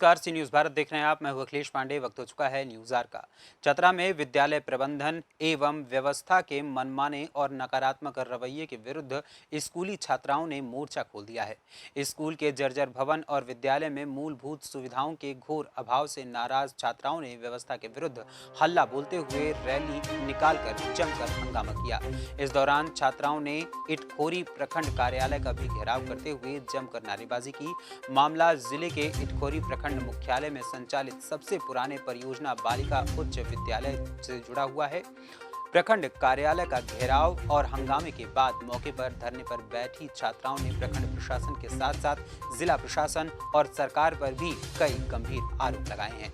नमस्कार, सी न्यूज़ भारत देख रहे हैं आप। मैं हूं अखिलेश पांडे। वक्त हो चुका है न्यूज़ आर का। चतरा में विद्यालय प्रबंधन एवं व्यवस्था के मनमाने और नकारात्मक रवैये के विरुद्ध स्कूली छात्राओं ने मोर्चा खोल दिया है। स्कूल के जर्जर भवन और विद्यालय में मूलभूत सुविधाओं के घोर अभाव से नाराज छात्राओं ने व्यवस्था के विरुद्ध हल्ला बोलते हुए रैली निकालकर जमकर हंगामा किया। इस दौरान छात्राओं ने इटखोरी प्रखंड कार्यालय का भी घेराव करते हुए जमकर नारेबाजी की। मामला जिले के इटखोरी प्रखंड मुख्यालय में संचालित सबसे पुराने परियोजना बालिका उच्च विद्यालय से जुड़ा हुआ है। प्रखंड कार्यालय का घेराव और हंगामे के बाद मौके पर धरने पर बैठी छात्राओं ने प्रखंड प्रशासन के साथ साथ जिला प्रशासन और सरकार पर भी कई गंभीर आरोप लगाए हैं।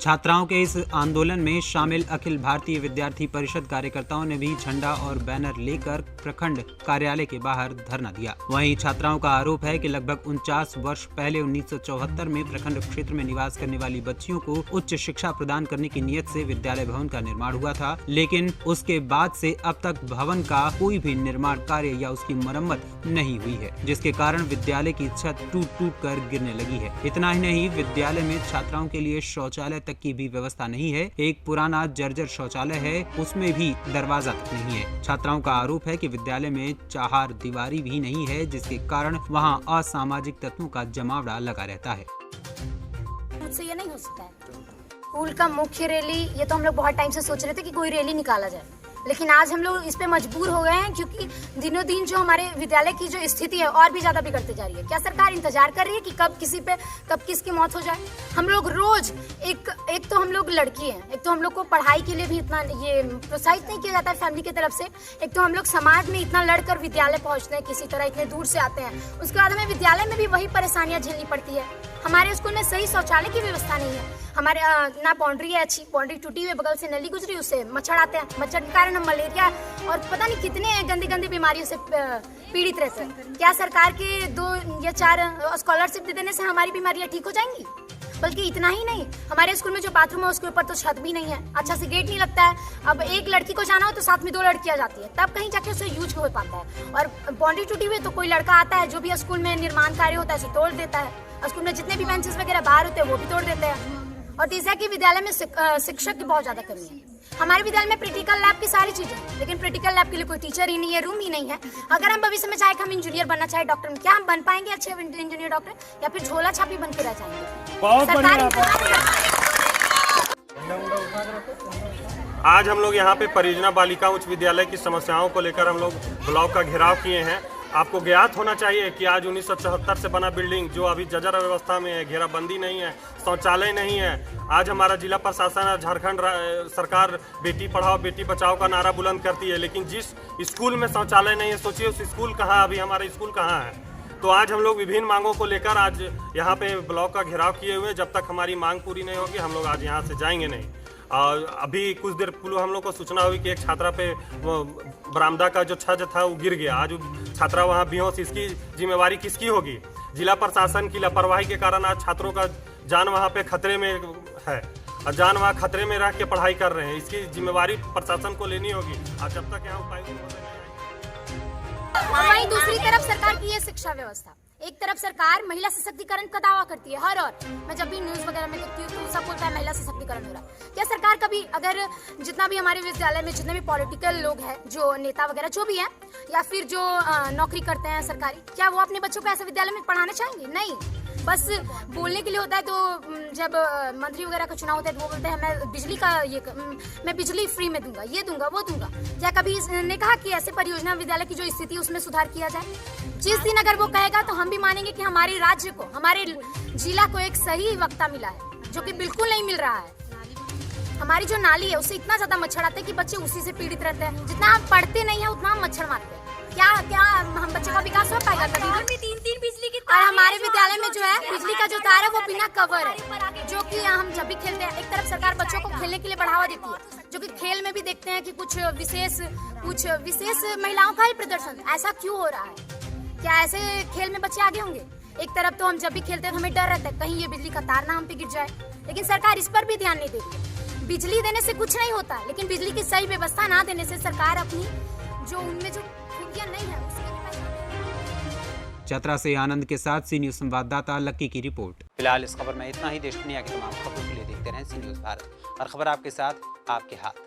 छात्राओं के इस आंदोलन में शामिल अखिल भारतीय विद्यार्थी परिषद कार्यकर्ताओं ने भी झंडा और बैनर लेकर प्रखंड कार्यालय के बाहर धरना दिया। वहीं छात्राओं का आरोप है कि लगभग 49 वर्ष पहले 1974 में प्रखंड क्षेत्र में निवास करने वाली बच्चियों को उच्च शिक्षा प्रदान करने की नीयत से विद्यालय भवन का निर्माण हुआ था, लेकिन उसके बाद से अब तक भवन का कोई भी निर्माण कार्य या उसकी मरम्मत नहीं हुई है, जिसके कारण विद्यालय की छत टूट टूट कर गिरने लगी है। इतना ही नहीं, विद्यालय में छात्राओं के लिए शौचालय की भी व्यवस्था नहीं है। एक पुराना जर्जर शौचालय है, उसमें भी दरवाजा तक नहीं है। छात्राओं का आरोप है कि विद्यालय में चार दीवारी भी नहीं है, जिसके कारण वहां असामाजिक तत्वों का जमावड़ा लगा रहता है। मुझसे ये नहीं हो सकता है। स्कूल का मुख्य रैली, ये तो हम लोग बहुत टाइम से सोच रहे थे कि कोई रैली निकाला जाए, लेकिन आज हम लोग इस पे मजबूर हो गए हैं क्योंकि दिनों दिन जो हमारे विद्यालय की जो स्थिति है और भी ज्यादा बिगड़ती जा रही है। क्या सरकार इंतजार कर रही है कि कब किसी पे कब किसकी मौत हो जाए? हम लोग रोज एक तो हम लोग लड़की हैं, एक तो हम लोग को पढ़ाई के लिए भी इतना ये प्रोत्साहित नहीं किया जाता है फैमिली की तरफ से, एक तो हम लोग समाज में इतना लड़कर विद्यालय पहुंचते हैं, किसी तरह इतने दूर से आते हैं, उसके बाद हमें विद्यालय में भी वही परेशानियां झेलनी पड़ती है। हमारे स्कूल में सही शौचालय की व्यवस्था नहीं है, हमारे ना बाउंड्री है अच्छी, बाउंड्री टूटी हुई, बगल से नली गुजरी, उससे मच्छर आते हैं, मच्छर के कारण हम मलेरिया और पता नहीं कितने गंदी गंदी बीमारियों से पीड़ित रहते हैं। क्या सरकार के 2 या 4 स्कॉलरशिप दे देने से हमारी बीमारियां ठीक हो जाएंगी? बल्कि इतना ही नहीं, हमारे स्कूल में जो बाथरूम है उसके ऊपर तो छत भी नहीं है, अच्छा से गेट नहीं लगता है। अब एक लड़की को जाना हो तो साथ में 2 लड़कियां जाती है, तब कहीं जाके उसे यूज हो पाता है। और बाउंड्री टूटी हुई तो कोई लड़का आता है, जो भी स्कूल में निर्माण कार्य होता है उसे तोड़ देता है। स्कूल में जितने भी बेंचेस वगैरह बाहर होते हैं वो भी तोड़ देते हैं। और तीसरा कि विद्यालय में शिक्षक की बहुत ज्यादा कमी है। हमारे विद्यालय में प्रैक्टिकल लैब की सारी चीजें हैं, लेकिन प्रैक्टिकल लैब के लिए कोई टीचर ही नहीं है, रूम ही नहीं है। अगर हम भविष्य में चाहे हम इंजीनियर बनना चाहे डॉक्टर, क्या हम बन पाएंगे अच्छे इंजीनियर डॉक्टर, या फिर झोला छापी बन के रह जाएंगे? आज हम लोग यहाँ पे परियोजना बालिका उच्च विद्यालय की समस्याओं को लेकर हम लोग ब्लॉक का घेराव किए हैं। आपको ज्ञात होना चाहिए कि आज 1974 से बना बिल्डिंग जो अभी जर्जर अवस्था में है, घेराबंदी नहीं है, शौचालय नहीं है। आज हमारा जिला प्रशासन और झारखंड सरकार बेटी पढ़ाओ बेटी बचाओ का नारा बुलंद करती है, लेकिन जिस स्कूल में शौचालय नहीं है, सोचिए उस स्कूल कहाँ, अभी हमारा स्कूल कहाँ है। तो आज हम लोग विभिन्न मांगों को लेकर आज यहाँ पे ब्लॉक का घेराव किए हुए। जब तक हमारी मांग पूरी नहीं होगी हम लोग आज यहाँ से जाएंगे नहीं। और अभी कुछ देर पूर्व हम लोग को सूचना हुई कि एक छात्रा पे बरामदा का जो छज्ज था वो गिर गया। आज छात्रा वहाँ बेहोश, इसकी जिम्मेवारी किसकी होगी? जिला प्रशासन की लापरवाही के कारण आज छात्रों का जान वहाँ पे खतरे में है और जान वहाँ खतरे में रह के पढ़ाई कर रहे हैं। इसकी जिम्मेवारी प्रशासन को लेनी होगी। और जब तक यहाँ उपाय वहीं दूसरी तरफ सरकार की ये शिक्षा व्यवस्था, एक तरफ सरकार महिला सशक्तिकरण का दावा करती है हर और मैं जब भी न्यूज़ वगैरह में देखती हूँ तो सब बोलता है महिला सशक्तिकरण हो रहा है। क्या सरकार कभी, अगर जितना भी हमारे विद्यालय में जितने भी पॉलिटिकल लोग हैं, जो नेता वगैरह जो भी हैं, या फिर जो नौकरी करते हैं सरकारी, क्या वो अपने बच्चों को ऐसे विद्यालय में पढ़ाना चाहेंगे? नहीं, बस बोलने के लिए होता है। तो जब मंत्री वगैरह का चुनाव होता है तो वो बोलते हैं मैं बिजली का मैं बिजली फ्री में दूंगा, ये दूंगा वो दूंगा। क्या कभी इसने कहा कि ऐसे परियोजना विद्यालय की जो स्थिति उसमें सुधार किया जाए? जिस दिन अगर वो कहेगा तो हम भी मानेंगे कि हमारे राज्य को, हमारे जिला को एक सही वक्ता मिला है, जो कि बिल्कुल नहीं मिल रहा है। हमारी जो नाली है उससे इतना ज्यादा मच्छर आते हैं कि बच्चे उसी से पीड़ित रहते हैं। जितना हम पढ़ते नहीं है उतना हम मच्छर मारते हैं। क्या हम बच्चे का विकास हो पाएगा कभी भी? 3 बिजली की तार, और हमारे विद्यालय में जो है बिजली का जो तार है वो बिना कवर है, जो कि हम जब भी खेलते हैं, एक तरफ सरकार बच्चों को खेलने के लिए बढ़ावा देती है, जो कि खेल में भी देखते हैं कि कुछ विशेष महिलाओं का ही प्रदर्शन। ऐसा क्यों हो रहा है? क्या ऐसे खेल में बच्चे आगे होंगे? एक तरफ तो हम जब भी खेलते हैं तो हमें डर रहता है कहीं ये बिजली का तार ना हम पे गिर जाए, लेकिन सरकार इस पर भी ध्यान नहीं देती। बिजली देने से कुछ नहीं होता, लेकिन बिजली की सही व्यवस्था ना देने से सरकार अपनी जो उनमें जो खूबियां नहीं है उसके चतरा से आनंद के साथ सी न्यूज संवाददाता लक्की की रिपोर्ट। फिलहाल इस खबर में इतना ही। देश दुनिया की तमाम खबरों के लिए देखते रहें सी न्यूज भारत। हर खबर आपके साथ, आपके हाथ।